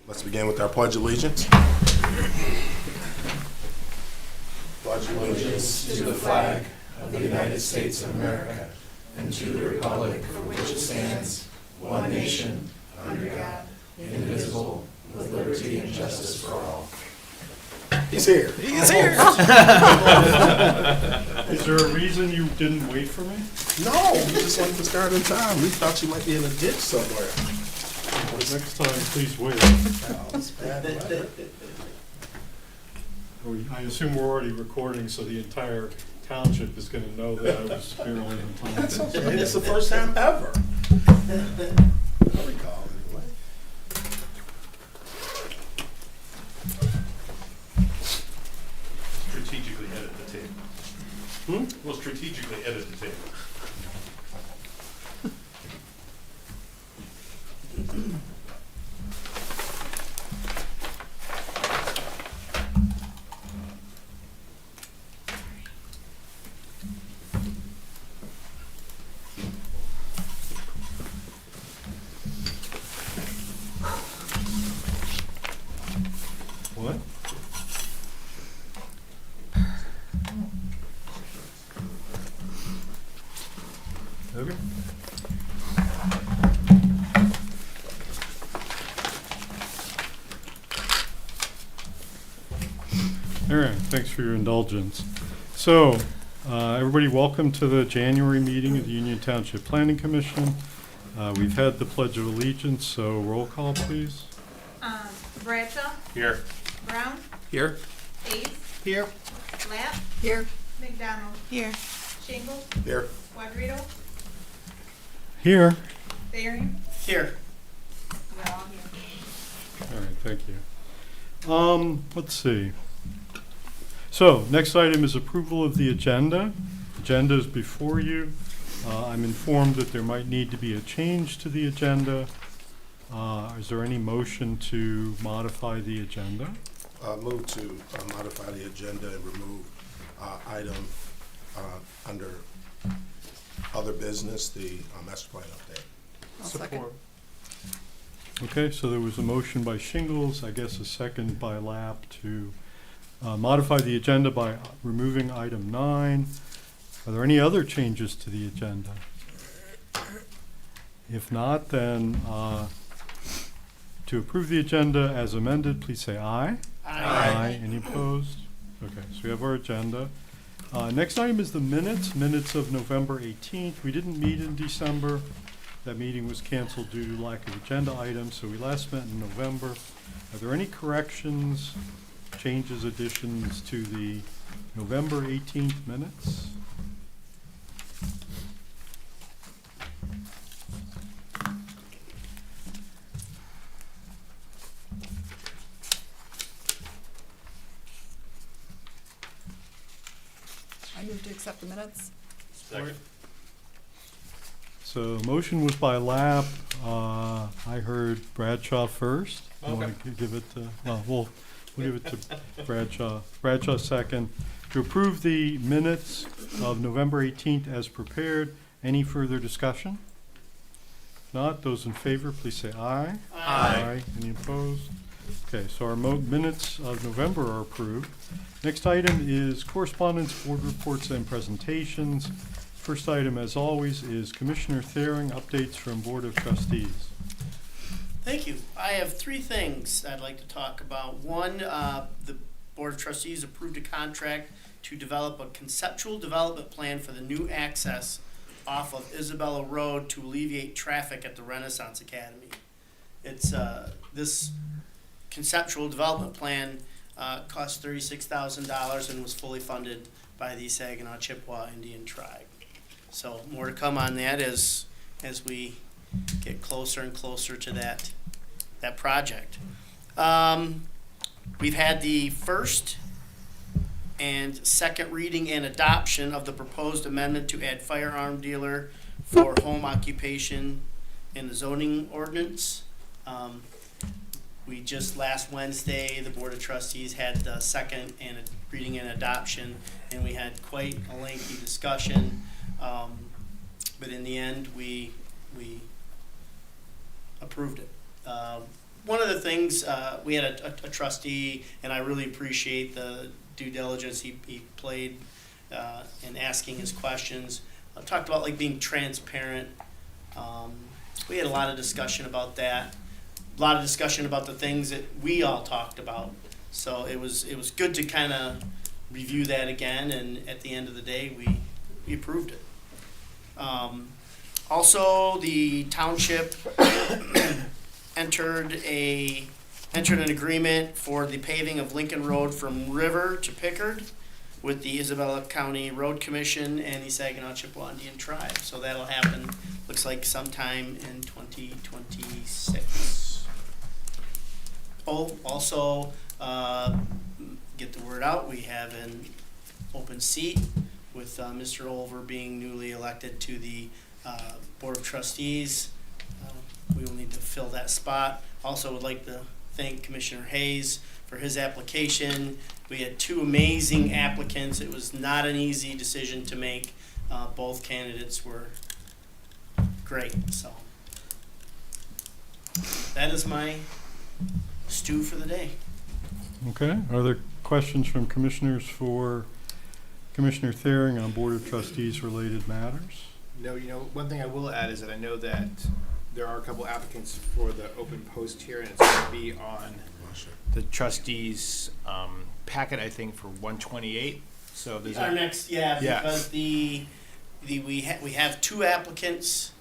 Let's begin with our Pledge of Allegiance. Pledge allegiance to the flag of the United States of America and to the republic for which it stands, one nation, under God, indivisible, with liberty and justice for all. He's here. Is there a reason you didn't wait for me? No, we just wanted to start in time. We thought you might be in a ditch somewhere. Well, next time, please wait. Oh, that's bad. I assume we're already recording, so the entire township is going to know that I was fairly on time. That's okay. It's the first time ever. I recall anyway. Strategically edit the tape. We'll strategically edit the tape. What? Okay. All right, thanks for your indulgence. So, everybody, welcome to the January meeting of the Union Township Planning Commission. We've had the Pledge of Allegiance, so roll call, please. Bradshaw, Here. Brown, Here. Hayes, Here. Lapp, Here. McDonald, Here. Shingles, Here. Quadrito, Here. Varian. Here. We're all here. All right, thank you. Let's see. So, next item is approval of the agenda. Agenda is before you. I'm informed that there might need to be a change to the agenda. Is there any motion to modify the agenda? Move to modify the agenda and remove item under other business, the master plan update. I'll second. Okay, so there was a motion by Shingles, I guess a second by Lapp to modify the agenda by removing item 9. Are there any other changes to the agenda? If not, then to approve the agenda as amended, please say aye. Aye. Any opposed? Okay, so we have our agenda. Next item is the minutes of November 18th. We didn't meet in December. That meeting was canceled due to lack of agenda items, so we last met in November. Are there any corrections, changes, additions to the November 18th minutes? I move to accept the minutes. Second. So motion was by Lapp. I heard Bradshaw first. You want to give it to, well, we'll give it to Bradshaw. Bradshaw second. To approve the minutes of November 18th as prepared. Any further discussion? If not, those in favor, please say aye. Aye. Any opposed? Okay, so our minutes of November are approved. Next item is correspondence, board reports, and presentations. First item, as always, is Commissioner Thering, updates from Board of Trustees. Thank you. I have 3 things I'd like to talk about. One, the Board of Trustees approved a contract to develop a conceptual development plan for the new access off of Isabella Road to alleviate traffic at the Renaissance Academy. It's this conceptual development plan cost $36,000 and was fully funded by the Saginaw Chippewa Indian Tribe. So more to come on that as we get closer and closer to that project. We've had the first and second reading and adoption of the proposed amendment to add firearm dealer for home occupation in the zoning ordinance. We just last Wednesday, the Board of Trustees had the second and reading and adoption, and we had quite a lengthy discussion. But in the end, we approved it. one of the things, we had a trustee, and I really appreciate the due diligence he played in asking his questions. Talked about like being transparent. We had a lot of discussion about that. A lot of discussion about the things that we all talked about. So it was good to kind of review that again, and at the end of the day, we approved it. Also, the township entered an agreement for the paving of Lincoln Road from River to Pickard with the Isabella County Road Commission and the Saginaw Chippewa Indian Tribe. So that'll happen, looks like sometime in 2026. Oh, also, get the word out, we have an open seat with Mr. Olver being newly elected to the Board of Trustees. We will need to fill that spot. Also would like to thank Commissioner Hayes for his application. We had 2 amazing applicants. It was not an easy decision to make. Both candidates were great, so. That is my stew for the day. Okay, are there questions from commissioners for Commissioner Thering on Board of Trustees related matters? No, one thing I will add is that I know that there are a couple applicants for the open post here, and it's going to be on the trustees' packet, I think, for 128. So there's Our next, yeah, Yeah. because we have 2 applicants.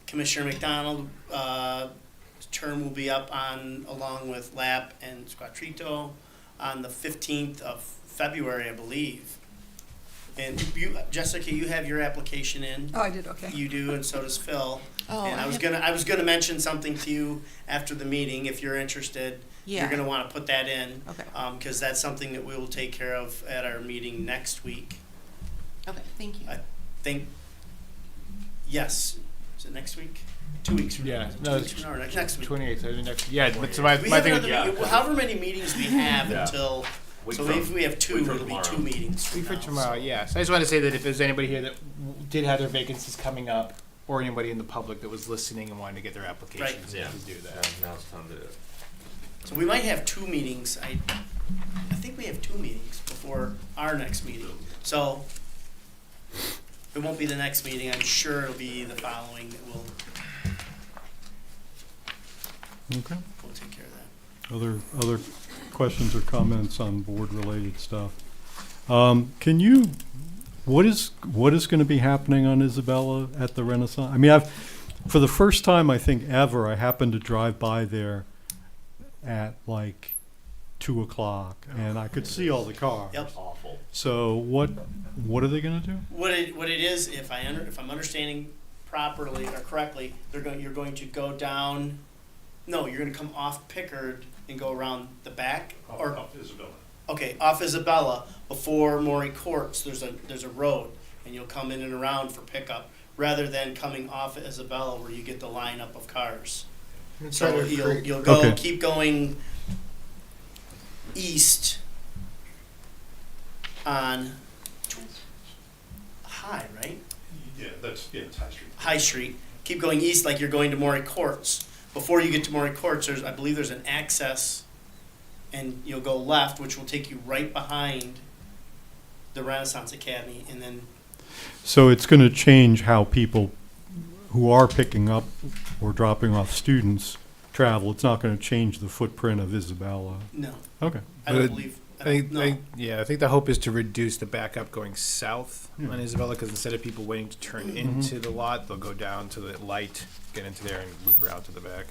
Commissioner McDonald, term will be up along with Lap and Squatrito on the 15th of February, I believe. And Jessica, you have your application in. Oh, I did, okay. You do, and so does Phil. Oh, And I was gonna mention something to you after the meeting, if you're interested. You're Yeah. gonna wanna put that in. Okay. Cause that's something that we will take care of at our meeting next week. Okay, thank you. Think, yes, is it next week? 2 weeks from now? Yeah, Is it no, 2 it's weeks from now or next week? 28th. I think next. Yeah, but so my We have thing. another, yeah. however many meetings we have Yeah. until, Week so from- if we have 2, week from it'll be tomorrow. 2 meetings from Speak for now, tomorrow, so. yes. I just want to say that if there's anybody here that did have their vacancies coming up, or anybody in the public that was listening and wanted to get their applications, Yeah. to do that. Now it's time to do it. So we might have 2 meetings, I think we have 2 meetings before our next meeting. So it won't be the next meeting, I'm sure it'll be the following that we'll Okay, take care of that. other questions or comments on board related stuff? Can you, what is gonna be happening on Isabella at the Renaissance? I mean, for the first time, I think ever, I happened to drive by there at like 2 o'clock and I could see all the cars. Yep. Awful. So what are they gonna do? What it is, if I'm understanding properly or correctly, you're going to go down, no, you're gonna come off Pickard and go around the back, or, Isabella. okay, off Isabella, before Maury Courts, there's a road, and you'll come in and around for pickup, rather than coming off Isabella where you get the lineup of cars. So you'll go, Okay. keep going east on High, right? Yeah, it's High Street. High Street. Keep going east like you're going to Maury Courts. Before you get to Maury Courts, I believe there's an access, and you'll go left, which will take you right behind the Renaissance Academy, and then So it's gonna change how people who are picking up or dropping off students travel. It's not gonna change the footprint of Isabella. no, Okay. I But don't it- believe. I I don't think, know. I think the hope is to reduce the backup going south Yeah. on Isabella, because instead of people waiting to turn into the lot, they'll go down to the light, get into there, and loop around to the back.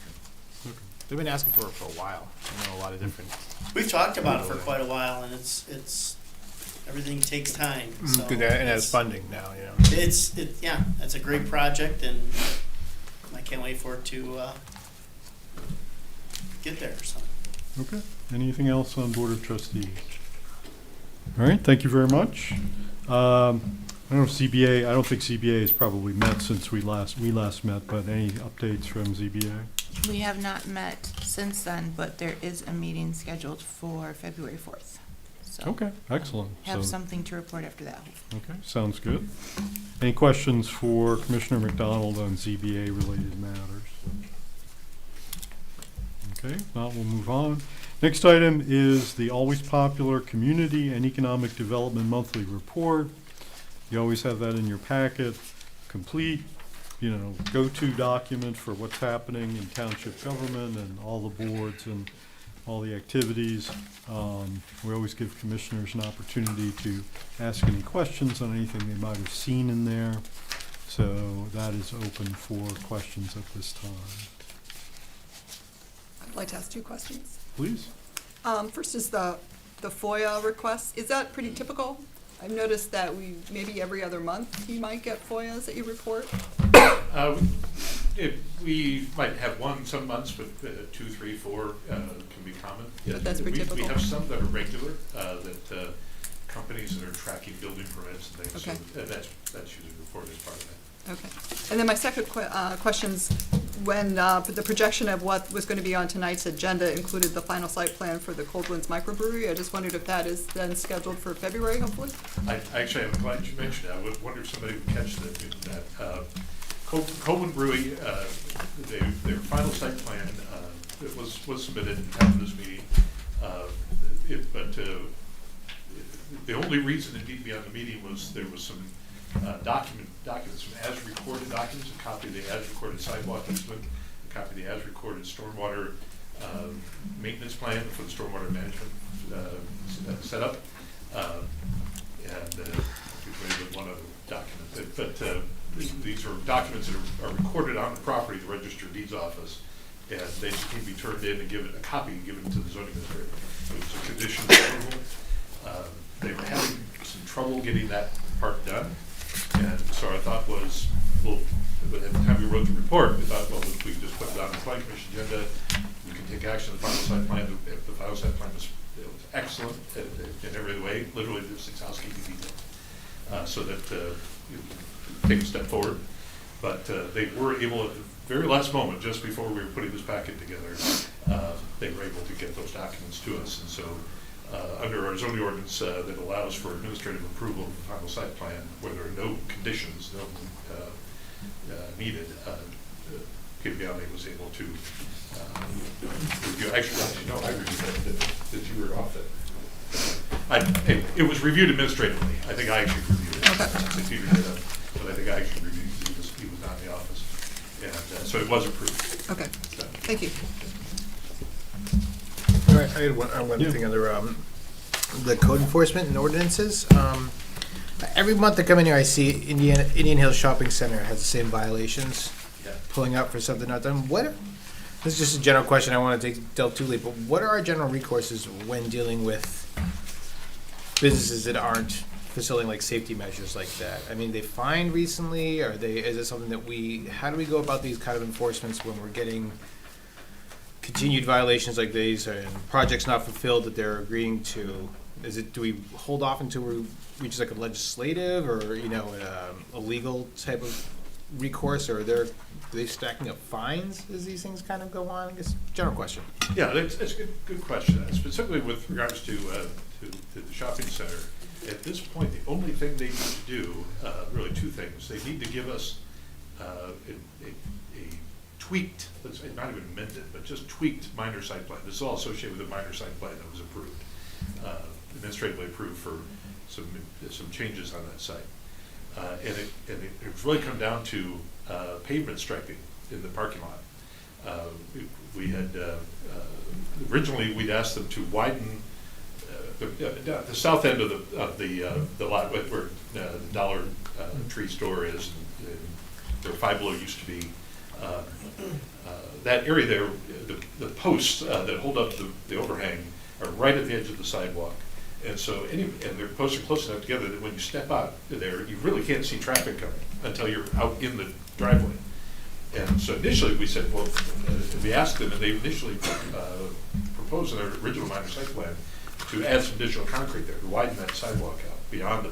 They've been asking for it for a while. I know a lot of different. We've talked about it for quite a while, and it's everything takes time. So Good, and it has it's- funding now, you know. Yeah, it's a great project, and I can't wait for it to get there. So. Okay. Anything else on Board of Trustees? All right, thank you very much. I don't know if ZBA, I don't think ZBA has probably met since we last met, but any updates from ZBA? We have not met since then, but there is a meeting scheduled for February 4th. So Okay, excellent. have So- something to report after that. Okay, sounds good. Any questions for Commissioner McDonald on ZBA related matters? Okay, now we'll move on. Next item is the always popular Community and Economic Development Monthly Report. You always have that in your packet, complete, go-to document for what's happening in township government and all the boards and all the activities. We always give commissioners an opportunity to ask any questions on anything they might have seen in there. So that is open for questions at this time. I'd like to ask 2 questions. Please. First is the FOIA request. Is that pretty typical? I've noticed that maybe every other month you might get FOIAs that you report. We might have one some months, but 2, 3, 4 can be common. But that's pretty We typical. have some that are regular, that companies that are tracking building permits and things, so Okay. that's usually reported as part of that. Okay. And then my second question's when the projection of what was going to be on tonight's agenda included the final site plan for the Cold Winds microbrewery. I just wondered if that is then scheduled for February, hopefully? Actually, I'm glad you mentioned that. I would wonder if somebody would catch that. Coleman Brewery, their final site plan was submitted after this meeting. But the only reason it needed to be on the meeting was there was some documents, some as-recorded documents, a copy of the as-recorded sidewalk easement, a copy of the as-recorded stormwater maintenance plan for the stormwater management setup, and maybe one other document. But these are documents that are recorded on the property, the Register of Deeds office, and they just need to be turned in and given a copy and given to the zoning administrator. It was a condition of approval. They were having some trouble getting that part done, and so our thought was, well, by the time we wrote the report, we thought, well, if we just put it on the planning commission agenda, we can take action on the final site plan. If the final site plan was excellent in every way, literally there's 6 housekeeping details, so that you take a step forward. But they were able at the very last moment, just before we were putting this packet together, they were able to get those documents to us, and so under our zoning ordinance that allows for administrative approval of the final site plan, where there are no conditions needed, PBLA was able to review. Actually, no, I reviewed that you were off it. It was reviewed administratively. I think I actually reviewed it. Okay. But I think I actually reviewed it. He was not in the office. And so it was approved. Okay. So. Thank you. All right, I had one thing under the code enforcement and ordinances. Every month I come in here, I see Indian Hills Shopping Center has the same violations, Yeah. pulling up for something not done. This is just a general question. I want to delve too late, but what are our general recourses when dealing with businesses that aren't facilitating like safety measures like that? I mean, they fined recently, is it something that how do we go about these kind of enforcements when we're getting continued violations like these and projects not fulfilled that they're agreeing to? Do we hold off until we reach like a legislative or, a legal type of recourse, or are they stacking up fines as these things kind of go on? I guess general question. Yeah, that's a good question. Specifically with regards to the shopping center, at this point, the only thing they need to do, really 2 things. They need to give us a tweaked, not even amended, but just tweaked minor site plan. This is all associated with a minor site plan that was approved, administratively approved for some changes on that site. And it's really come down to pavement striping in the parking lot. We had originally we'd asked them to widen the south end of the lot where the Dollar Tree store is, and where Five Below used to be. That area there, the posts that hold up the overhang are right at the edge of the sidewalk. And so, and their posts are close enough together that when you step out there, you really can't see traffic coming until you're out in the driveway. And so initially we said, well, we asked them, and they initially proposed in their original minor site plan to add some additional concrete there to widen that sidewalk out beyond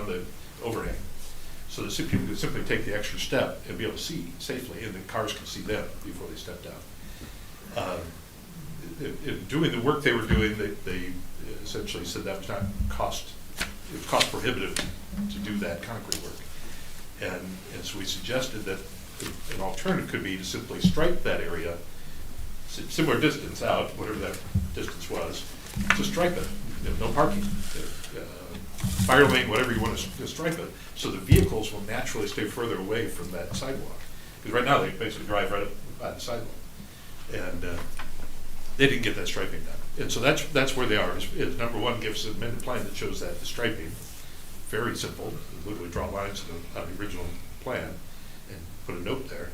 the overhang, so that people could simply take the extra step and be able to see safely, and the cars can see them before they step down. In doing the work they were doing, they essentially said that was not cost prohibitive to do that concrete work. And so we suggested that an alternative could be to simply stripe that area similar distance out, whatever that distance was, to stripe it. No parking, fire lane, whatever you want to stripe it, so the vehicles will naturally stay further away from that sidewalk. Because right now, they basically drive right up by the sidewalk. And they didn't get that striping done. And so that's where they are, is number one, gives an amended plan that shows that the striping, very simple, literally draw lines on the original plan and put a note there.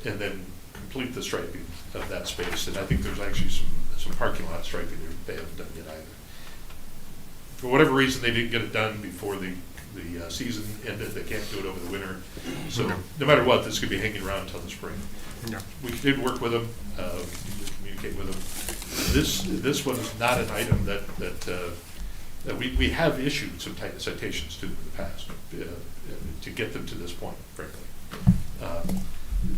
And then complete the striping of that space. And I think there's actually some parking lot striping they haven't done yet either. For whatever reason, they didn't get it done before the season ended. They can't do it over the winter. So no matter what, this could be hanging around until the spring. Yeah. We did work with them, we did communicate with them. This one is not an item that we have issued some citations to in the past, to get them to this point, frankly.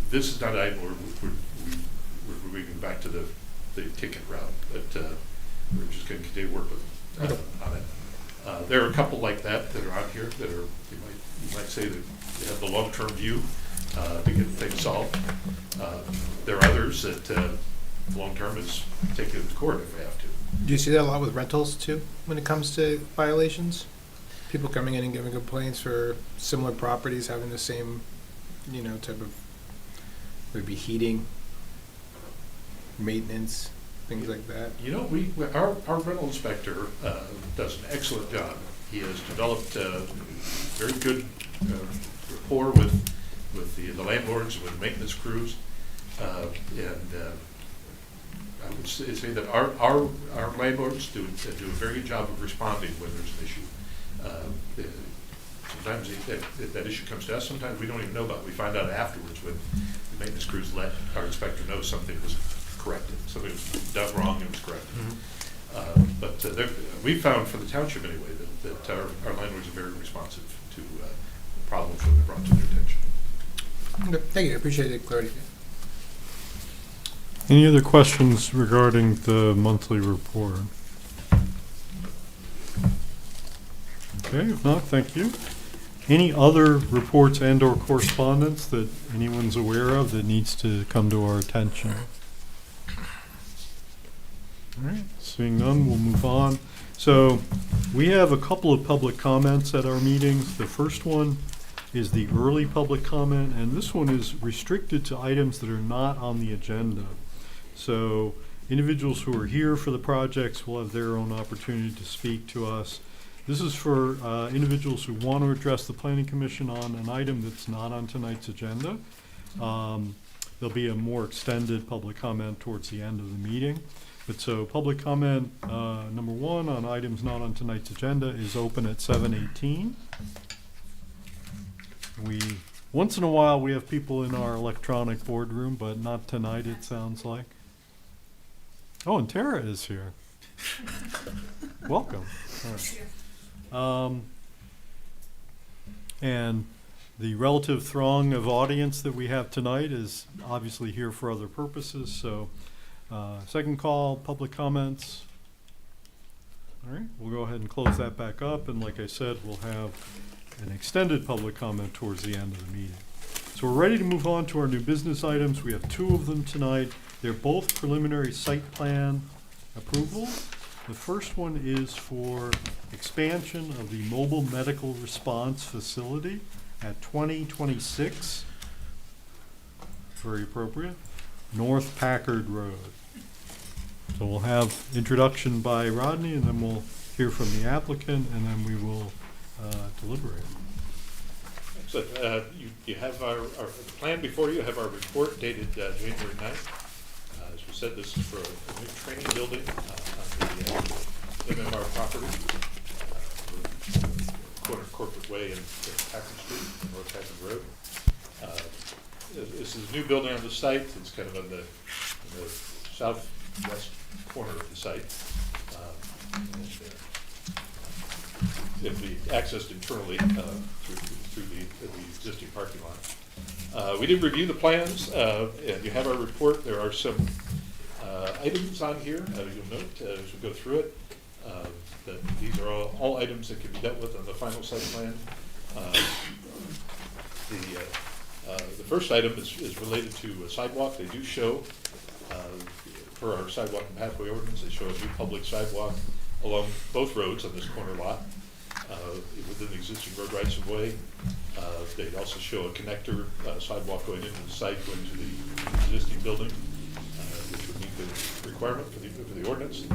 This is not an item where we're moving back to the ticket route, but we're just gonna continue to work with them on it. There are a couple like that are out here that are, you might say that they have the long-term view to get things solved. There are others that long-term is taking it to court if we have to. Do you see that a lot with rentals too, when it comes to violations? People coming in and giving complaints for similar properties having the same, type of, would it be heating, maintenance, things like that? Our rental inspector does an excellent job. He has developed very good rapport with the landlords, with maintenance crews, and I would say that our landlords do a very good job of responding when there's an issue. Sometimes that issue comes to us. Sometimes we don't even know about it. We find out afterwards when the maintenance crews let our inspector know something was corrected, something was done wrong and was corrected. Mm-hmm. But we found from the township anyway that our landlords are very responsive to problems when they're brought to their attention. Okay, thank you, I appreciate the clarity. Any other questions regarding the monthly report? Okay, if not, thank you. Any other reports and or correspondence that anyone's aware of that needs to come to our attention? All right, seeing none, we'll move on. So we have a couple of public comments at our meetings. The first one is the early public comment, and this one is restricted to items that are not on the agenda. So individuals who are here for the projects will have their own opportunity to speak to us. This is for individuals who want to address the Planning Commission on an item that's not on tonight's agenda. There'll be a more extended public comment towards the end of the meeting. But so public comment number one on items not on tonight's agenda is open at 7:18. Once in a while we have people in our electronic boardroom, but not tonight, it sounds like. Oh, and Tara is here. Welcome. All right. And the relative throng of audience that we have tonight is obviously here for other purposes, so second call, public comments. All right, we'll go ahead and close that back up, and like I said, we'll have an extended public comment towards the end of the meeting. So we're ready to move on to our new business items. We have two of them tonight. They're both preliminary site plan approval. The first one is for expansion of the mobile medical response facility at 2026, very appropriate, North Packard Road. So we'll have introduction by Rodney, and then we'll hear from the applicant, and then we will deliberate. So you have our plan before you, have our report dated January 9th. As we said, this is for a new training building on the MMR property, corner Corporate Way and Packard Street, North Packard Road. This is a new building on the site. It's kind of on the southwest corner of the site. It'll be accessed internally through the existing parking lot. We did review the plans, and you have our report. There are some items on here, you'll note as we go through it, that these are all items that can be dealt with on the final site plan. The first item is related to a sidewalk. They do show for our sidewalk and pathway ordinance, they show a new public sidewalk along both roads on this corner lot, within the existing road rights of way. They also show a connector sidewalk going into the site, going to the existing building, which would meet the requirement for the ordinance.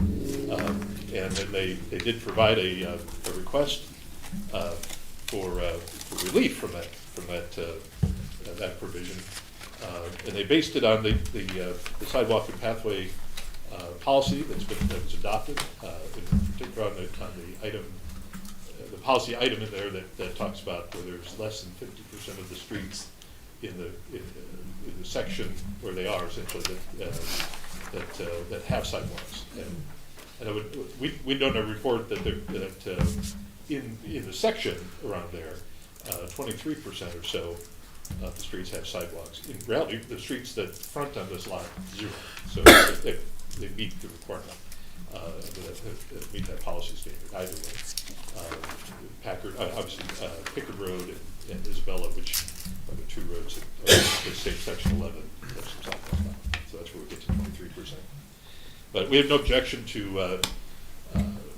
And then they did provide a request for relief from that provision. And they based it on the sidewalk and pathway policy that was adopted, in particular on the item, the policy item in there that talks about where there's less than 50% of the streets in the section where they are essentially that have sidewalks. And we know in our report that in the section around there, 23% or so of the streets have sidewalks. In reality, the streets that front on this lot, 0. So they meet the requirement, meet that policy standard either way. Packard, obviously, Pickard Road and Isabella, which are the two roads that are in state section 11, have some sidewalks on. So that's where we get to 23%. But we have no objection to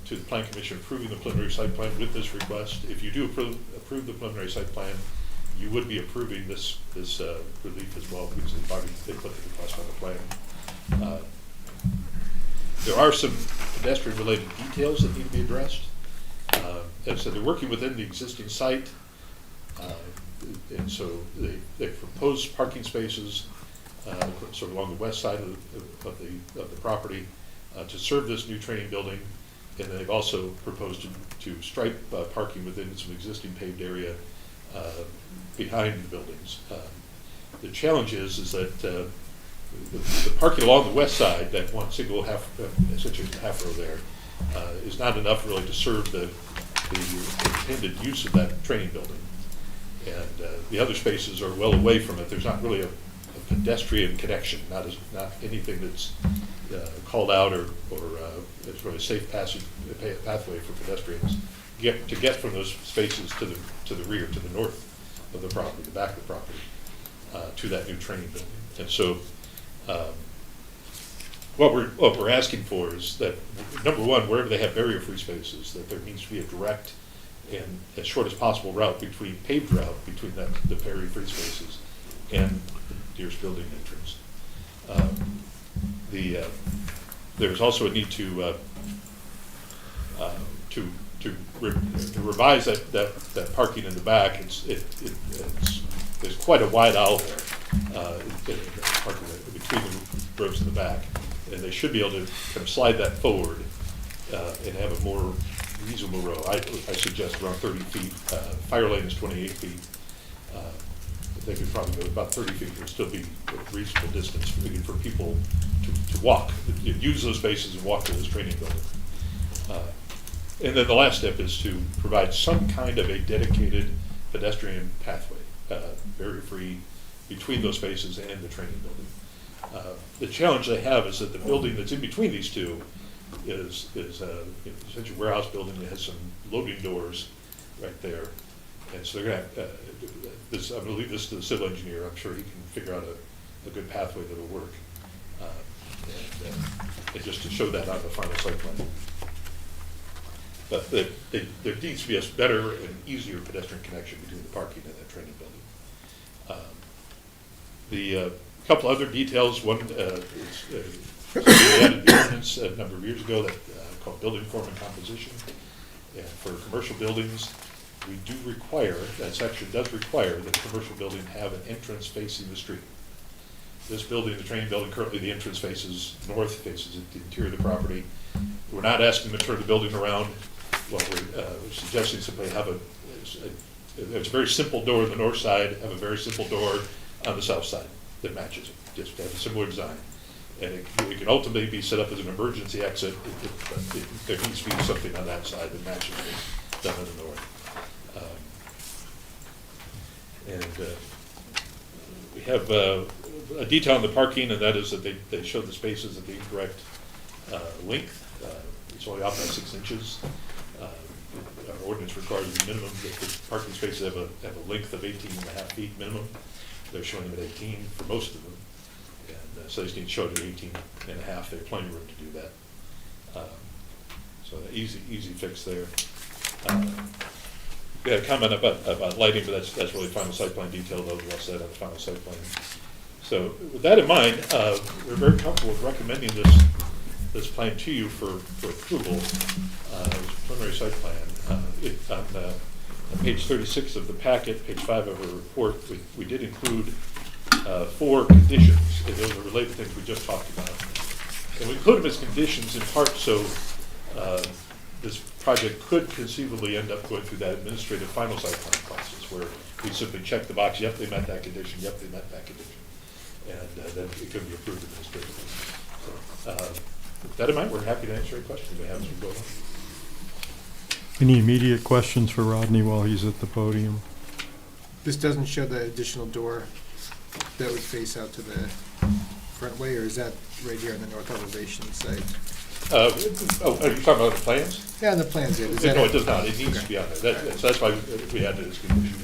the Plan Commission approving the preliminary site plan with this request. If you do approve the preliminary site plan, you would be approving this relief as well, because they put the request on the plan. There are some pedestrian-related details that need to be addressed. And so they're working within the existing site, and so they proposed parking spaces sort of along the west side of the property to serve this new training building, and then they've also proposed to stripe parking within some existing paved area behind the buildings. The challenge is that the parking along the west side, that one single essentially half row there, is not enough really to serve the intended use of that training building. And the other spaces are well away from it. There's not really a pedestrian connection, not anything that's called out or it's really a safe pathway for pedestrians to get from those spaces to the rear, to the north of the property, the back of the property, to that new training building. And so what we're asking for is that, number one, wherever they have barrier-free spaces, that there needs to be a direct and as short as possible paved route between the barrier-free spaces and Deer's building entrance. There's also a need to revise that parking in the back. There's quite a wide aisle there, parking between the rows in the back, and they should be able to kind of slide that forward and have a more reasonable row. I suggest around 30 feet. Fire lane is 28 feet. They could probably go about 30 feet and still be a reasonable distance for people to walk, use those spaces and walk to this training building. And then the last step is to provide some kind of a dedicated pedestrian pathway, barrier-free, between those spaces and the training building. The challenge they have is that the building that's in between these two is essentially a warehouse building that has some loading doors right there. And so they're going to have, I'm going to leave this to the civil engineer. I'm sure he can figure out a good pathway that'll work. And just to show that on the final site plan. But there needs to be a better and easier pedestrian connection between the parking and that training building. The couple other details. One is we added the ordinance a number of years ago that called building form and composition. And for commercial buildings, we do require, that section does require that a commercial building have an entrance facing the street. This building, the training building, currently the entrance faces north, faces the interior of the property. We're not asking them to turn the building around. Well, we're suggesting simply have there's a very simple door on the north side, have a very simple door on the south side that matches it. Just have a similar design. And it can ultimately be set up as an emergency exit. There needs to be something on that side that matches it down in the north. We have a detail on the parking, and that is that they show the spaces at the incorrect length. It's only off by 6 inches. Our ordinance requires a minimum that the parking spaces have a length of 18.5 feet minimum. They're showing them at 18 for most of them. And so they just need to show it at 18 and a half, there's plenty of room to do that. So easy fix there. We had a comment about lighting, but that's really final site plan detail, those well said on the final site plan. So with that in mind, we're very comfortable with recommending this plan to you for approval, preliminary site plan. On page 36 of the packet, page 5 of our report, we did include 4 conditions, and those are related to things we just talked about. And we include them as conditions in part so this project could conceivably end up going through that administrative final site plan process where we simply check the box, yep, they met that condition, yep, they met that condition. And then it can be approved administratively. So, with that in mind, we're happy to answer any questions we have as we go on. Any immediate questions for Rodney while he's at the podium? This doesn't show the additional door that would face out to the front way, or is that right here on the north elevation site? Are you talking about the plans? Yeah, on the plans, is No, that? it does not. It needs to be on there. So that's why we added this condition.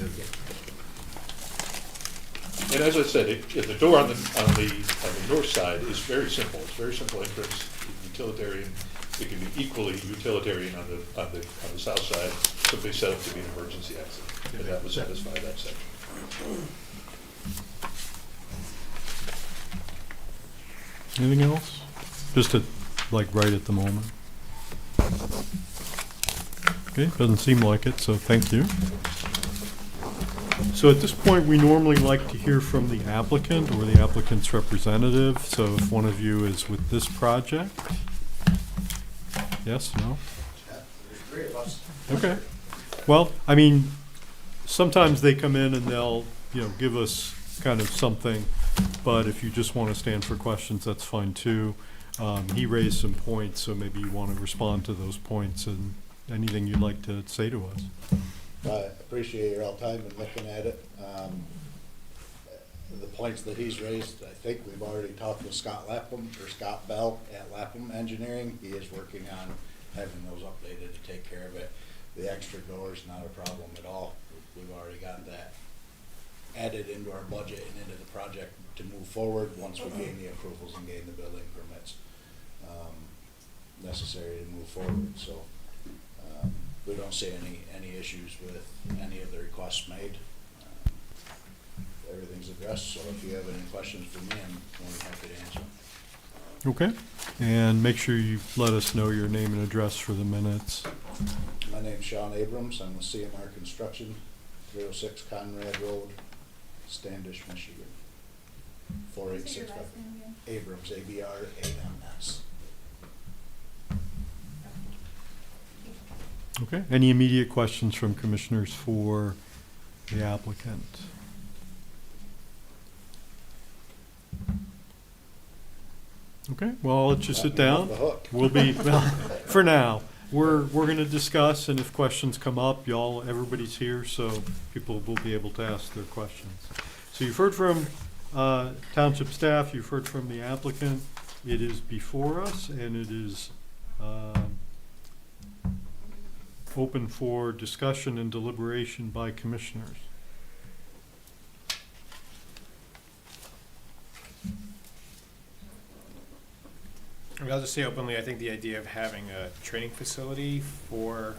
And as I said, the door on the north side is very simple. It's very simple entrance, utilitarian. It can be equally utilitarian on the south side, simply set up to be an emergency exit, and that would satisfy that section. Anything else? Just like right at the moment. Okay, doesn't seem like it, so thank you. So at this point, we normally like to hear from the applicant or the applicant's representative. So if one of you is with this project? Yes, no? There's 3 of us. Okay. Well, I mean, sometimes they come in and they'll, give us kind of something, but if you just want to stand for questions, that's fine too. He raised some points, so maybe you want to respond to those points and anything you'd like to say to us. I appreciate your all time and looking at it. The points that he's raised, I think we've already talked with Scott Bell at Lapham Engineering. He is working on having those updated to take care of it. The extra door's not a problem at all. We've already got that added into our budget and into the project to move forward once we gain the approvals and gain the building permits necessary to move forward. So we don't see any issues with any of the requests made. Everything's addressed, so if you have any questions for me, I'm more than happy to answer. Okay. And make sure you let us know your name and address for the minutes. My name's Sean Abrams. I'm with CMR Construction, 306 Conrad Road, Standish, Michigan. 4865. Abrams, A-B-R-A-M-S. Okay. Any immediate questions from commissioners for the applicant? Okay, well, let's just sit down. Off the hook. We'll be, well, for now, we're gonna discuss, and if questions come up, everybody's here, so people will be able to ask their questions. So you've heard from township staff, you've heard from the applicant. It is before us, and it is open for discussion and deliberation by commissioners. I mean, I'll just say openly, I think the idea of having a training facility for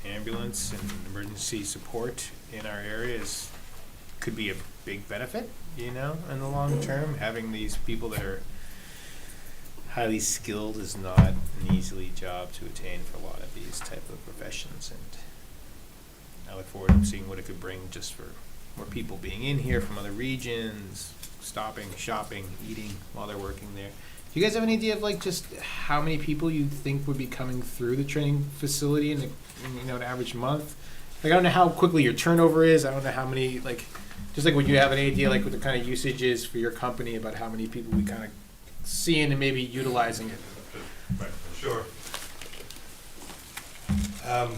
ambulance and emergency support in our area could be a big benefit, in the long term. Having these people that are highly skilled is not an easy job to attain for a lot of these type of professions, and I look forward to seeing what it could bring just for more people being in here from other regions, stopping, shopping, eating while they're working there. Do you guys have any idea of just how many people you think would be coming through the training facility in an average month? I don't know how quickly your turnover is. I don't know how many, just would you have an idea what the kind of usage is for your company about how many people we kind of seeing and maybe utilizing it? Sure. My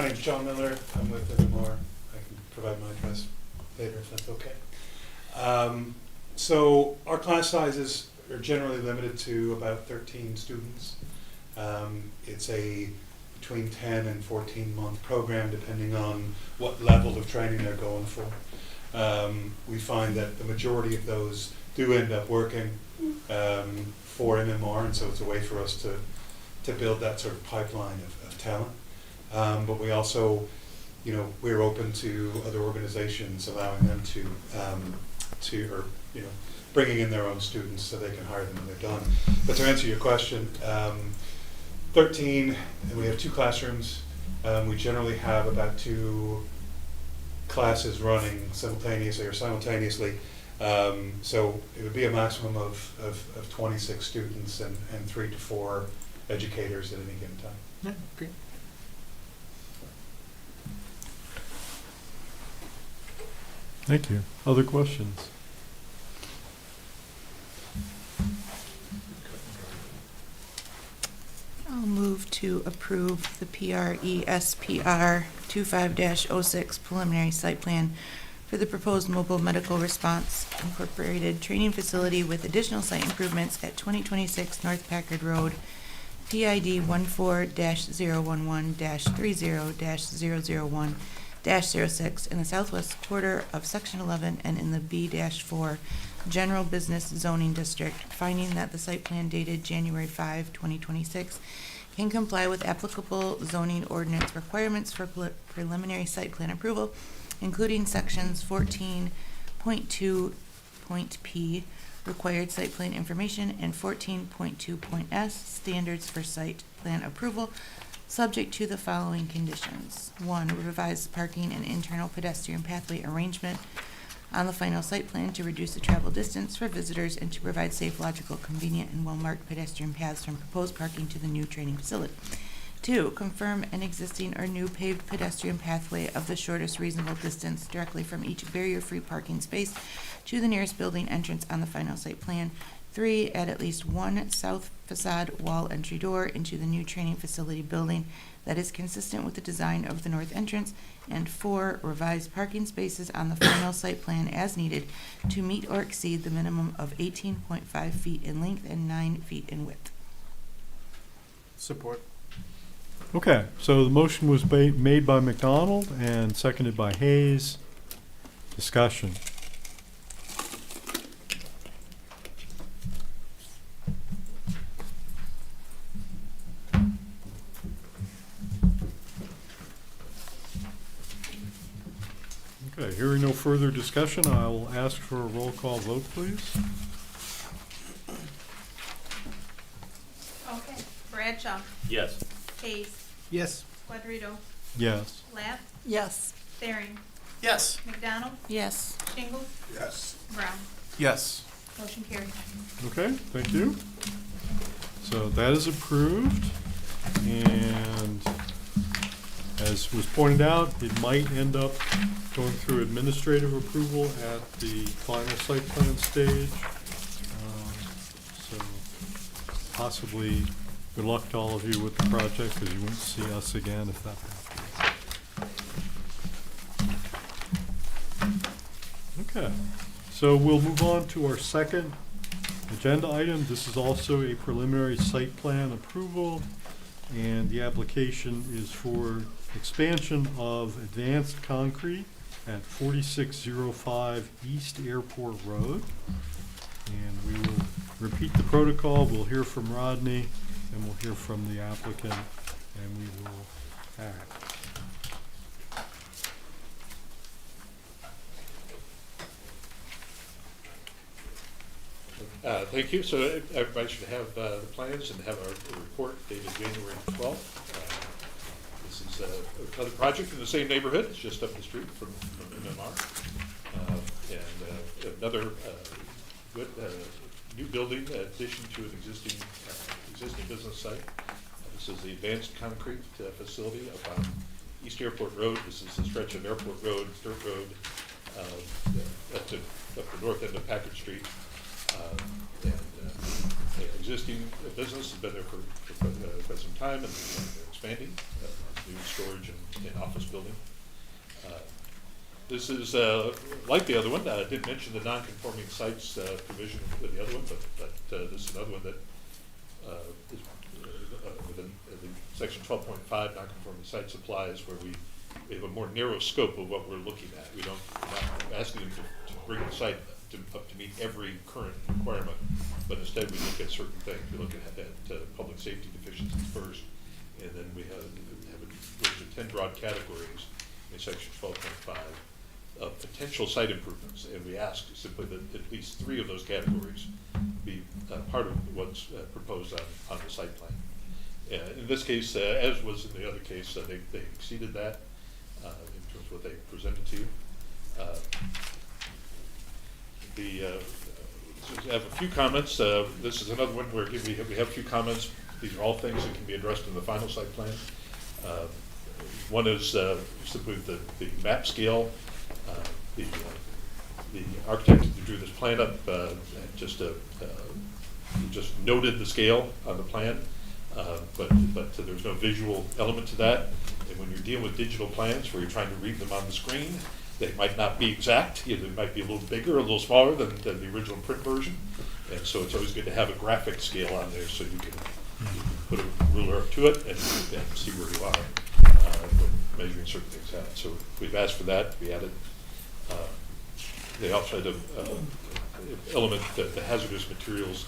name's John Miller. I'm with Livermore. I can provide my address later if that's okay. So our class sizes are generally limited to about 13 students. It's a between 10 and 14 month program depending on what level of training they're going for. We find that the majority of those do end up working for MMR, and so it's a way for us to build that sort of pipeline of talent. But we also, we're open to other organizations, allowing them or bringing in their own students so they can hire them when they're done. But to answer your question, 13, and we have 2 classrooms. We generally have about 2 classes running simultaneously. So it would be a maximum of 26 students and 3 to 4 educators at any given time. Yeah, great. Thank you. Other questions? I'll move to approve the PRESPR 25-06 preliminary site plan for the proposed mobile medical response incorporated training facility with additional site improvements at 2026 North Packard Road, PID 14-011-30-001-006 in the southwest quarter of Section 11 and in the B-4 General Business Zoning District, finding that the site plan dated January 5, 2026 can comply with applicable zoning ordinance requirements for preliminary site plan approval, including sections 14.2.p, required site plan information, and 14.2.s, standards for site plan approval, subject to the following conditions. 1, revised parking and internal pedestrian pathway arrangement on the final site plan to reduce the travel distance for visitors and to provide safe, logical, convenient, and well-marked pedestrian paths from proposed parking to the new training facility. 2, confirm an existing or new paved pedestrian pathway of the shortest reasonable distance directly from each barrier-free parking space to the nearest building entrance on the final site plan. 3, add at least 1 south facade wall entry door into the new training facility building that is consistent with the design of the north entrance. And 4, revise parking spaces on the final site plan as needed to meet or exceed the minimum of 18.5 feet in length and 9 feet in width. Support. Okay, so the motion was made by McDonald and seconded by Hayes. Discussion. Okay, hearing no further discussion, I will ask for a roll call vote, please. Okay. Bradshaw. Yes. Hayes. Yes. Quadrito. Yes. Lapp. Yes. Waring. Yes. McDonald. Yes. Shingles. Yes. Brown. Yes. Motion carried. Okay, thank you. So that is approved, and as was pointed out, it might end up going through administrative approval at the final site plan stage. So possibly good luck to all of you with the project, because you won't see us again if that happens. Okay, so we'll move on to our second agenda item. This is also a preliminary site plan approval, and the application is for expansion of advanced concrete at 4605 East Airport Road. And we will repeat the protocol. We'll hear from Rodney, and we'll hear from the applicant, and we will act. Thank you. So everybody should have the plans and have a report dated January 12th. This is another project in the same neighborhood. It's just up the street from MMR. And another good new building addition to an existing business site. This is the advanced concrete facility up on East Airport Road. This is a stretch of Airport Road, dirt road, up the north end of Packard Street. The existing business has been there for quite some time, and they're expanding, new storage and office building. This is like the other one. I didn't mention the non-conforming sites provision with the other one, but this is another one that is within the section 12.5 non-conforming sites applies, where we have a more narrow scope of what we're looking at. We're not asking them to bring the site to meet every current requirement, but instead we look at certain things. We look at public safety deficiencies first, and then we have a list of 10 broad categories in section 12.5 of potential site improvements, and we ask simply that at least 3 of those categories be part of what's proposed on the site plan. In this case, as was in the other case, they exceeded that in terms of what they presented to you. So I have a few comments. This is another one where we have a few comments. These are all things that can be addressed in the final site plan. One is simply the map scale. The architect who drew this plan up just noted the scale on the plan, but there's no visual element to that. And when you're dealing with digital plans where you're trying to read them on the screen, they might not be exact. They might be a little bigger, a little smaller than the original print version. And so it's always good to have a graphic scale on there so you can put a ruler up to it and see where you are when measuring certain things out. So we've asked for that to be added. They also had an element that the hazardous materials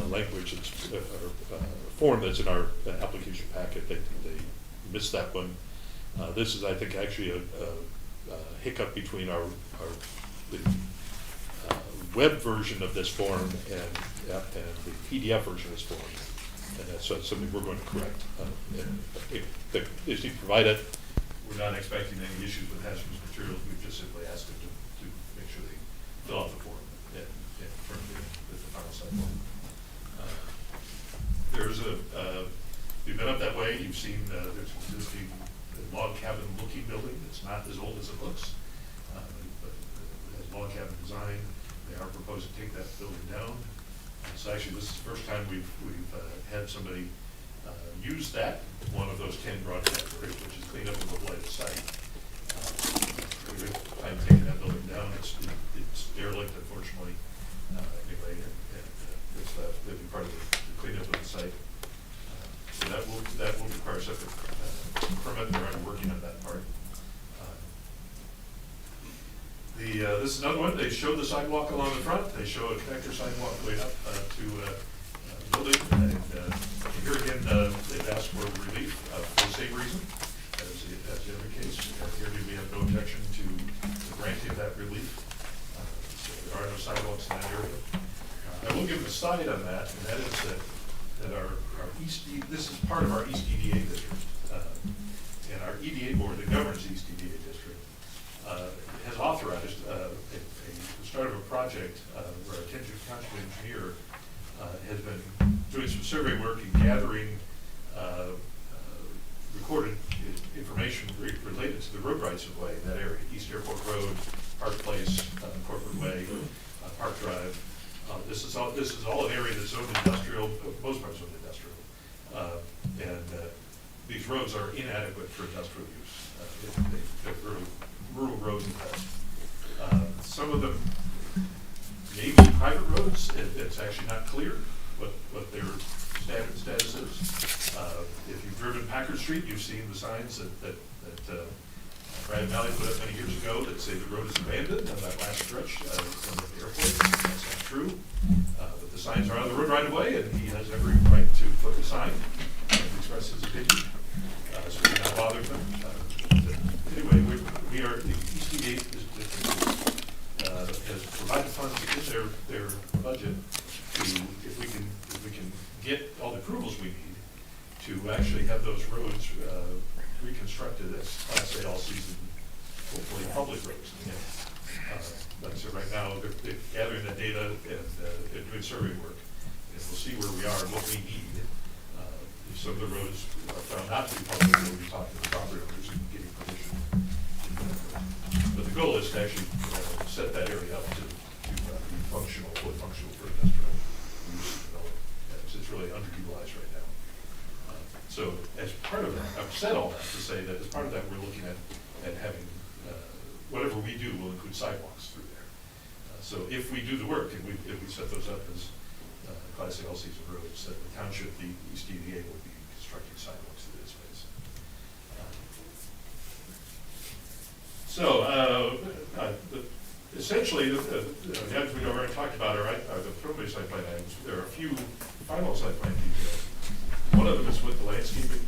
language or form that's in our application packet. They missed that one. This is, I think, actually a hiccup between the web version of this form and the PDF version of this form. And that's something we're going to correct. They just need to provide it. We're not expecting any issues with hazardous materials. We've just simply asked them to make sure they fill out the form and confirm the final site form. You've been up that way. You've seen there's an existing log cabin looking building. It's not as old as it looks, but it has log cabin design. They are proposing to take that building down. So actually, this is the first time we've had somebody use that, one of those 10 broad categories, which is clean up and look like the site. We're planning on taking that building down. It's derelict, unfortunately. Anyway, and that'll be part of the cleanup of the site. So that will require a separate permit. They're already working on that part. This is another one. They show the sidewalk along the front. They show a connector sidewalk way up to the building. And here again, they've asked for relief for the same reason as the other case. Here we have no objection to the granting of that relief. So there are no sidewalks in that area. I will give an aside on that, and that is that our East, this is part of our East EDA district. And our EDA board that governs the East EDA district has authorized the start of a project where our township engineer has been doing some survey work and gathering recorded information related to the road rights of way in that area. East Airport Road, Park Place, Corporate Way, Park Drive. This is all an area that's zoned industrial, most parts zoned industrial. And these roads are inadequate for industrial use. They're rural roads in fact. Some of them may be private roads. It's actually not clear what their status is. If you've driven Packard Street, you've seen the signs that Brad Valley put up many years ago that say the road is abandoned on that last stretch from the airport. That's not true. But the signs are on the road right away, and he has every right to put the sign and express his opinion. So we're not bothering them. Anyway, we are the ECDA has provided funds in their budget to, if we can get all the approvals we need to actually have those roads reconstructed as Class A all-season, hopefully public roads. Like I said, right now they're gathering the data and doing survey work, and we'll see where we are and what we need. If some of the roads are found not to be public, we'll be talking to the property owners and getting permission. But the goal is to actually set that area up to be functional, fully functional for industrial use. It's really underutilized right now. So as part of that, I've said all that to say that as part of that, we're looking at having whatever we do will include sidewalks through there. So if we do the work and if we set those up as Class A all-season roads, that the township, the East EDA will be constructing sidewalks through this space. Essentially, the items we already talked about are the preliminary site plan items. There are a few final site plan details. One of them is with the landscaping.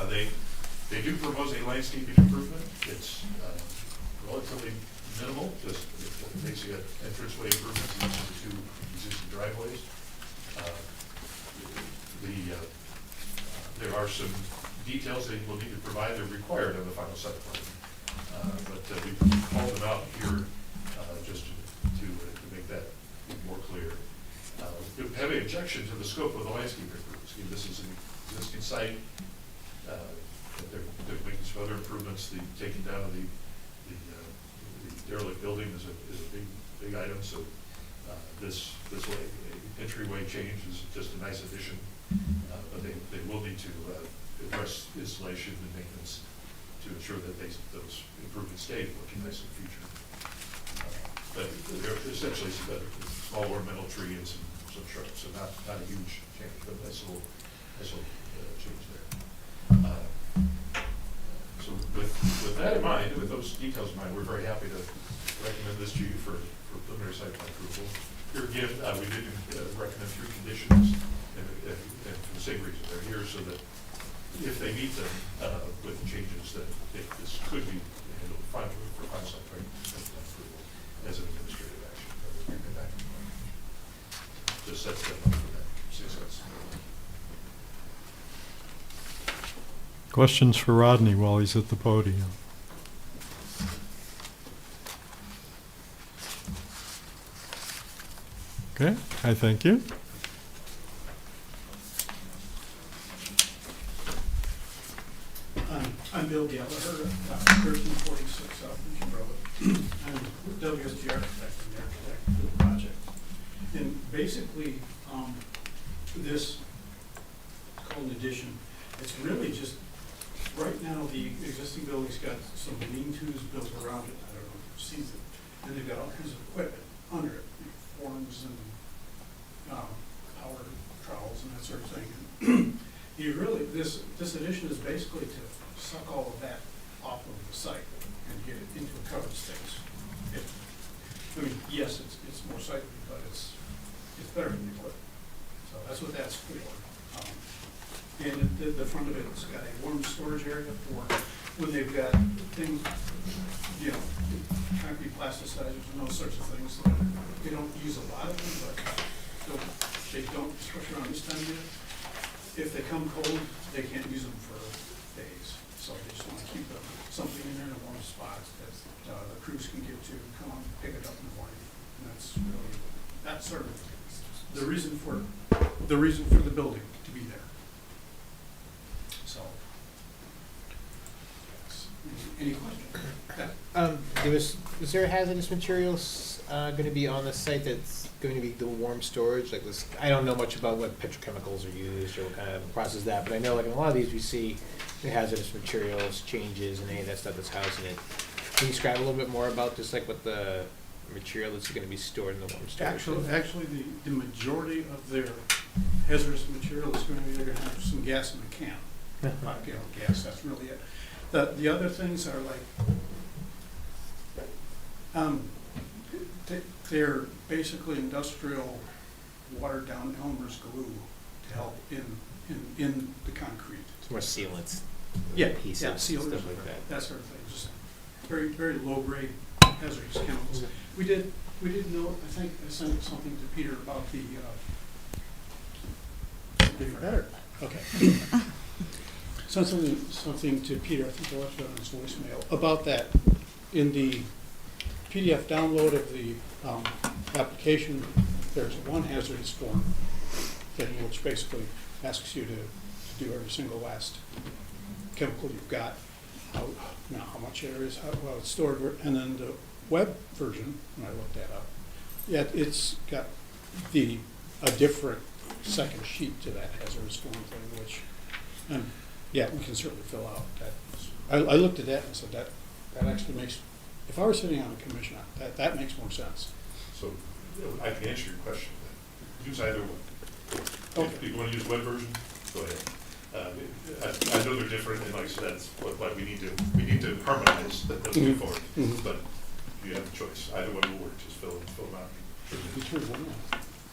They do propose a landscaping improvement. It's relatively minimal, just basically an entranceway improvements in each of the two existing driveways. There are some details they will need to provide. They're required on the final site plan. But we called them out here just to make that more clear. We have an objection to the scope of the landscape improvements. This is an existing site. They're making some other improvements. The taking down of the derelict building is a big item. So this entryway change is just a nice addition. But they will need to address installation and maintenance to ensure that those improvements stay looking nice in the future. But they're essentially a small ornamental tree and some shrubs, so not a huge change, but nice little change there. So with that in mind, with those details in mind, we're very happy to recommend this to you for preliminary site plan approval. Here again, we did recommend 3 conditions, and for the same reason, they're here so that if they meet them with the changes, that this could be handled for final site plan approval as an administrative action. Just sets them up for that 6 months. Questions for Rodney while he's at the podium? Okay, I thank you. I'm Bill Gallagher, 1346 South Beach Road. I'm WSG architect and the architect for the project. And basically, this is called an addition. It's really just, right now, the existing building's got some lean-tos built around it. I don't know if you've seen it. And they've got all kinds of equipment under it, forms and power trowels and that sort of thing. You really, this addition is basically to suck all of that off of the site and get it into a covered space. I mean, yes, it's more sightly, but it's better than the equipment. So that's what that's for. And the front of it's got a warm storage area for when they've got things, you know, concrete plasticizers and those sorts of things. They don't use a lot of them, but they don't, especially around this time of year. If they come cold, they can't use them for days. So they just want to keep something in there in a warm spot that the crews can get to, come on, pick it up in the morning. And that's sort of the reason for the building to be there. So, yes. Any questions? Is there hazardous materials going to be on the site that's going to be the warm storage? Like this, I don't know much about what petrochemicals are used or what kind of process that, but I know like in a lot of these we see the hazardous materials changes and any of that stuff that's housing it. Can you describe a little bit more about just like what the material that's going to be stored in the warm storage? Actually, the majority of their hazardous material is going to be, they're going to have some gas in the can. 5 gallon gas, that's really it. The other things are like, they're basically industrial watered down Elmer's glue to help in the concrete. It's more sealants. Yeah, Adhesives, yeah, sealers, stuff like that. sort of thing. Just very, very low grade hazardous chemicals. We did note, I think I sent something to Peter about the, better. Okay. Something to Peter, I think I left it on his voicemail, about that. In the PDF download of the application, there's one hazardous form thing which basically asks you to do every single last chemical you've got, how much it is, how well it's stored, and then the web version, when I looked that up, yeah, it's got a different second sheet to that hazardous form thing, which, yeah, we can certainly fill out that. I looked at that and said that actually makes, if I were sitting on a commission, that makes more sense. So I can answer your question. Use either one. Okay. If you want to use web version, go ahead. I know they're different, and like I said, that's what we need to harmonize those two forms. Mhm. But you have a choice. Either one will work, just fill them out. Which was one now?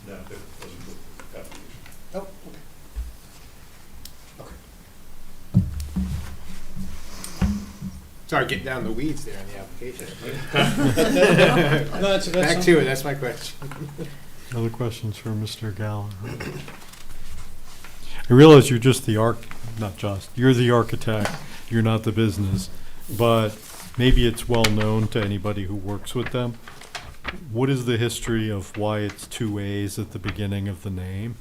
No, it wasn't the application. Oh, okay. Sorry, getting down the weeds there in the application. No, that's Back to it, that's my question. Other questions for Mr. Gallagher? I realize you're just the you're the architect, you're not the business, but maybe it's well known to anybody who works with them. What is the history of why it's two A's at the beginning of the name?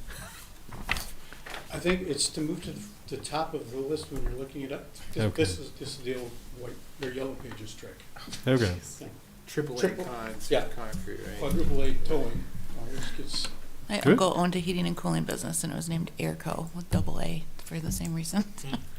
I think it's to move to the top of the list when you're looking it up. Okay. This is the old white, or yellow pages trick. Okay. Triple A Triple- cons, yeah. concrete, right? Quadruple A towing. Always gets, My Good. uncle owned a heating and cooling business, and it was named Airco with double A for the same reason.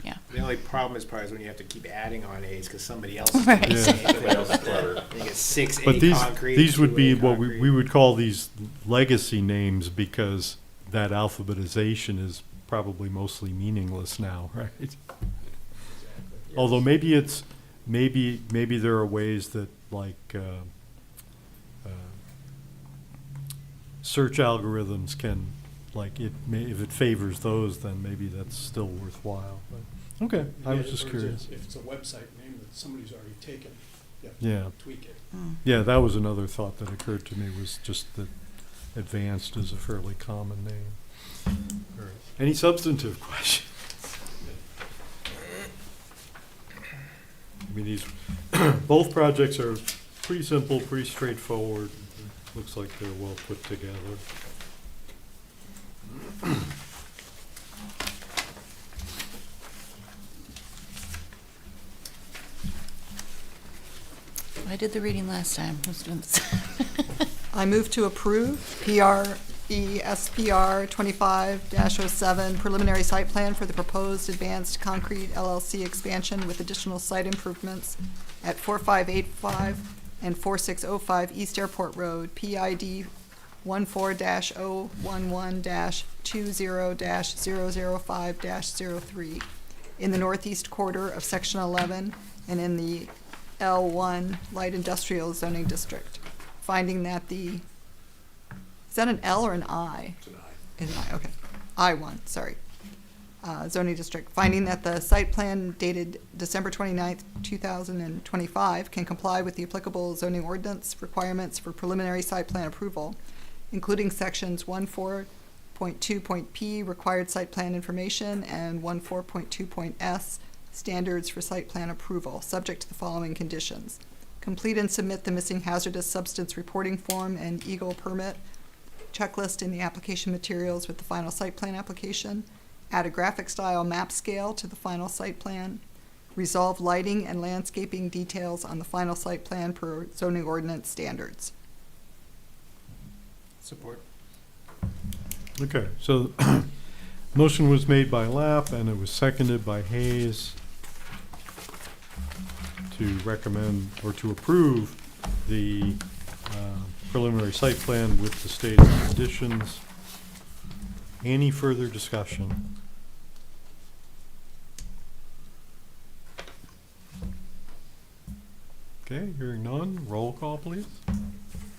Yeah. The only problem is probably is when you have to keep adding on A's because somebody else is Right. doing the same Yeah. thing. You get 6 A But concrete. these would be 2A what we concrete. would call these legacy names, because that alphabetization is probably mostly meaningless now, right? Although maybe there are ways that, like, search algorithms can, like, if it favors those, then maybe that's still worthwhile. But, okay, I was just curious. if it's a website name that somebody's already taken, you have Yeah. to tweak it. Yeah, that was another thought that occurred to me, was just that advanced is a fairly common name. All right. Any substantive questions? I mean, these, both projects are pretty simple, pretty straightforward. Looks like they're well put together. I did the reading last time. Who's doing this? I move to approve PRESPR 25-07 preliminary site plan for the proposed Advanced Concrete LLC expansion with additional site improvements at 4585 and 4605 East Airport Road, PID 14-01-20-0005-03 in the northeast quarter of Section 11 and in the L1 Light Industrial Zoning District. Finding that is that an L or an I? It's an I. An I, okay. I1, sorry. Zoning district, finding that the site plan dated December 29th, 2025 can comply with the applicable zoning ordinance requirements for preliminary site plan approval, including sections 14.2.p, required site plan information, and 14.2.s, standards for site plan approval, subject to the following conditions. Complete and submit the missing hazardous substance reporting form and Eagle permit checklist in the application materials with the final site plan application. Add a graphic style map scale to the final site plan. Resolve lighting and landscaping details on the final site plan per zoning ordinance standards. Support. Okay, so motion was made by Lapp and it was seconded by Hayes to recommend or to approve the preliminary site plan with the stated conditions. Any further discussion? Okay, hearing none, roll call please.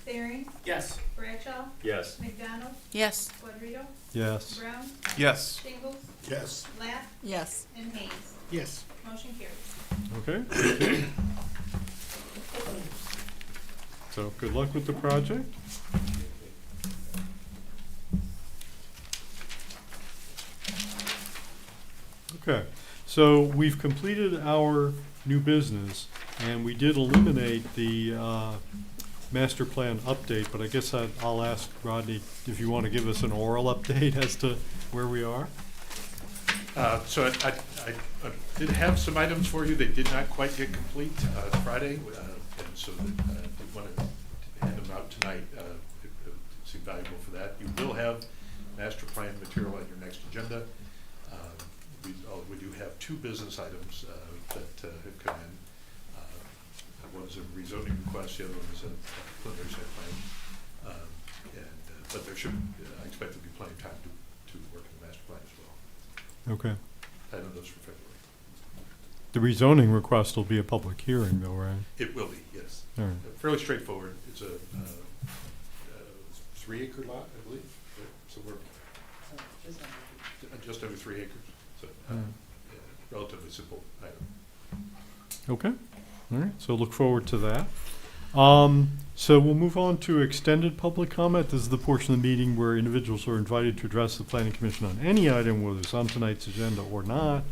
Waring, Yes. Bradshaw, Yes. McDonald, Yes. Quadrito, Yes. Brown, Yes. Shingles, Yes. Lapp, Yes. and Hayes. Yes. Motion carries. Okay, thank you. So good luck with the project. Okay, so we've completed our new business, and we did eliminate the master plan update, but I guess I'll ask Rodney if you want to give us an oral update as to where we are. So I did have some items for you that did not quite get complete Friday, and so I did want to hand them out tonight. It seemed valuable for that. You will have master plan material on your next agenda. We do have two business items that have come in. One is a rezoning request, the other one is a preliminary site plan. But there should, I expect to be plenty of time to work on the master plan as well. Okay. I know those for February. The rezoning request will be a public hearing though, right? It will be, yes. All right. Fairly straightforward. It's a 3-acre lot, I believe, right? So we're just under 3 acres. So Mm. yeah, relatively simple item. Okay, all right, so look forward to that. So we'll move on to extended public comment. This is the portion of the meeting where individuals are invited to address the planning commission on any item, whether it's on tonight's agenda or not.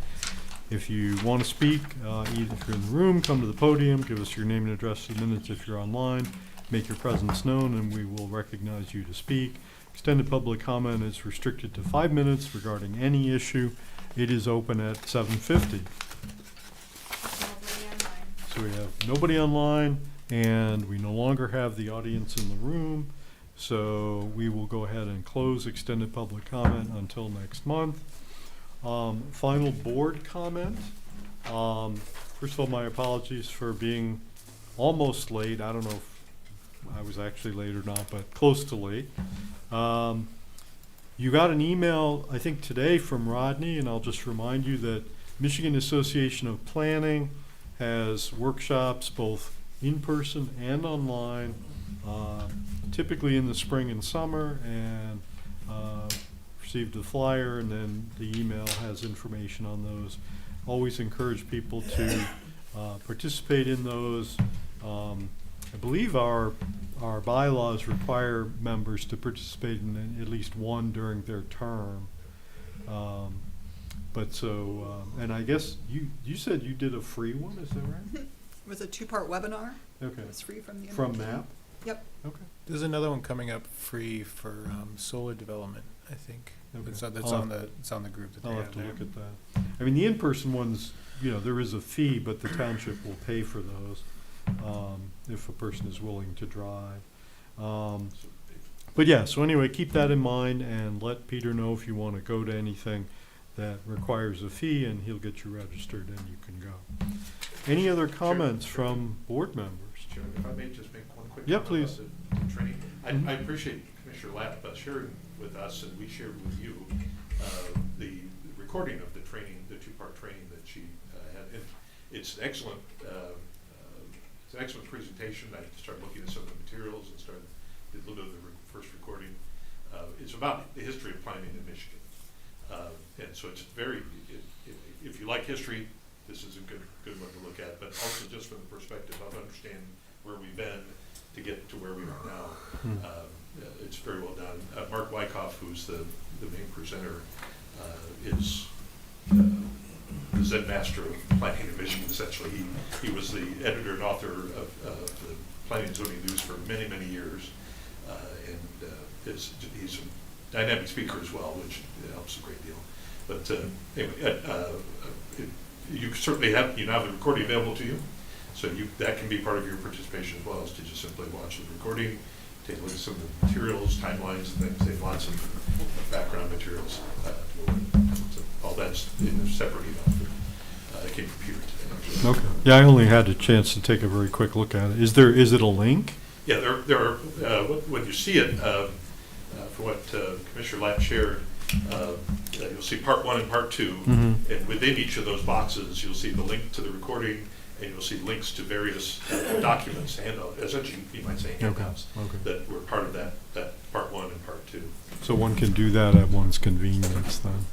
If you want to speak, either if you're in the room, come to the podium, give us your name and address in minutes. If you're online, make your presence known and we will recognize you to speak. Extended public comment is restricted to 5 minutes regarding any issue. It is open at 7:50. So we have nobody online, and we no longer have the audience in the room. So we will go ahead and close extended public comment until next month. Final board comment. First of all, my apologies for being almost late. I don't know if I was actually late or not, but close to late. You got an email, I think today, from Rodney, and I'll just remind you that Michigan Association of Planning has workshops both in person and online, typically in the spring and summer, and received the flyer, and then the email has information on those. Always encourage people to participate in those. I believe our bylaws require members to participate in at least one during their term. And I guess you said you did a free one, is that right? It was a 2-part webinar. Okay. It was free from the From internet. MAP? Yep. Okay. There's another one coming up free for solar development, I think. Okay. It's on the group that they I'll have have to there. look at that. I mean, the in-person ones, there is a fee, but the township will pay for those, if a person is willing to drive. But yeah, so anyway, keep that in mind and let Peter know if you want to go to anything that requires a fee, and he'll get you registered and you can go. Any other comments from board members? Chairman, if I may just make one quick Yeah, comment please. about the training. I appreciate Commissioner Lapp sharing with us, and we shared with you, the recording of the training, the 2-part training that she had. And it's excellent. It's an excellent presentation. I started looking at some of the materials and did a little bit of the first recording. It's about the history of planning in Michigan. And so it's if you like history, this is a good one to look at, but also just from the perspective of understanding where we've been to get to where we are now. It's very well done. Mark Wyckoff, who's the main presenter, is the Zen master of planning in Michigan, essentially. He was the editor and author of the Planning and Zoning News for many, many years. He's a dynamic speaker as well, which helps a great deal. But anyway, you certainly have the recording available to you, so that can be part of your participation as well, is to just simply watch the recording, take a look at some of the materials, timelines, and things. They have lots of background materials. So all that's in a separate email that came from Peter today. Okay. Yeah, I only had a chance to take a very quick look at it. Is it a link? Yeah, there are, when you see it, for what Commissioner Lapp shared, you'll see part 1 and part 2, Mhm. and within each of those boxes, you'll see the link to the recording, and you'll see links to various documents, essentially, you might say handouts, Okay. that were part of that part 1 and part 2. So one can do that at one's convenience then?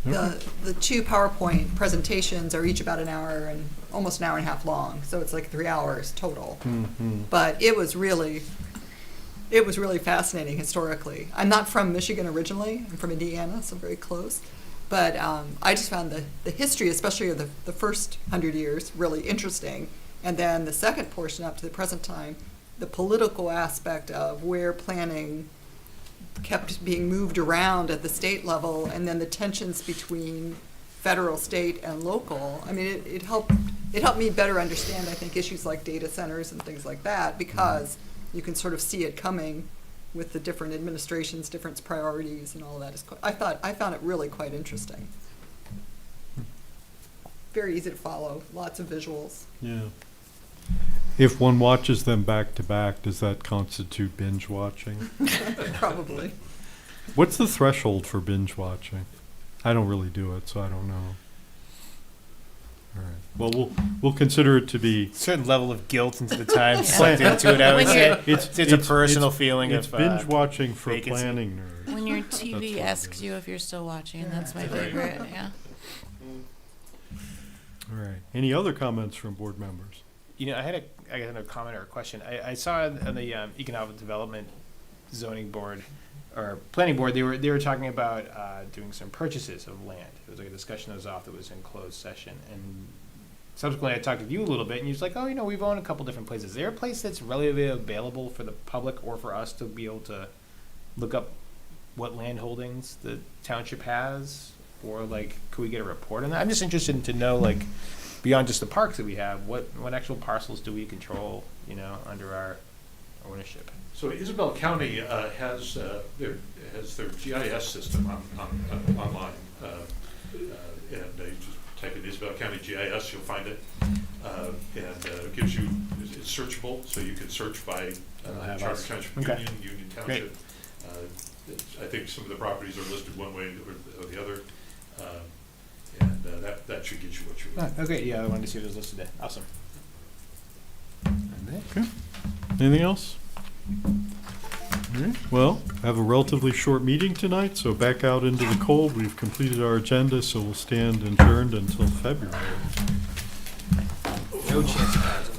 The 2 PowerPoint presentations are each about an hour and almost an hour and a half long, so it's like 3 hours total. Mm-hmm. But it was really fascinating historically. I'm not from Michigan originally. I'm from Indiana, so very close. But I just found the history, especially of the first 100 years, really interesting. And then the second portion up to the present time, the political aspect of where planning kept being moved around at the state level, and then the tensions between federal, state, and local. I mean, it helped me better understand, I think, issues like data centers and things like that, because you can sort of see it coming with the different administrations, different priorities, and all of that. I found it really quite interesting. Very easy to follow, lots of visuals. Yeah. If one watches them back to back, does that constitute binge watching? Probably. What's the threshold for binge watching? I don't really do it, so I don't know. All right. Well, we'll consider it to be. Certain level of guilt into the time Yeah. sucked into it, I would When say. you're- It's a personal feeling It's of, binge watching for vacancy. planning nerds. When your That's TV what it asks is. you if you're still watching, that's my Right. favorite, yeah. All right. Any other comments from board members? You know, I had a comment or a question. I saw on the economic development zoning board or planning board, they were talking about doing some purchases of land. It was like a discussion that was off that was in closed session. And subsequently, I talked with you a little bit, and you was like, "Oh, you know, we've owned a couple different places. Is there a place that's readily available for the public or for us to be able to look up what land holdings the township has, or like, could we get a report on that? I'm just interested to know, like, beyond just the parks that we have, what actual parcels do we control, you know, under our ownership? So Isabel County has their GIS system online, and you just type in Isabel County GIS, you'll find it, and it gives you, it's searchable, so you can search by have Charter us. Township, Okay. Union Township. I think some of the properties are listed one way or the other, and that should get you what you're looking for. Okay, yeah, I wanted to see what was listed there. Awesome. Okay. Anything else? All right. Well, I have a relatively short meeting tonight, so back out into the cold. We've completed our agenda, so we'll stand adjourned until February. No chance of that.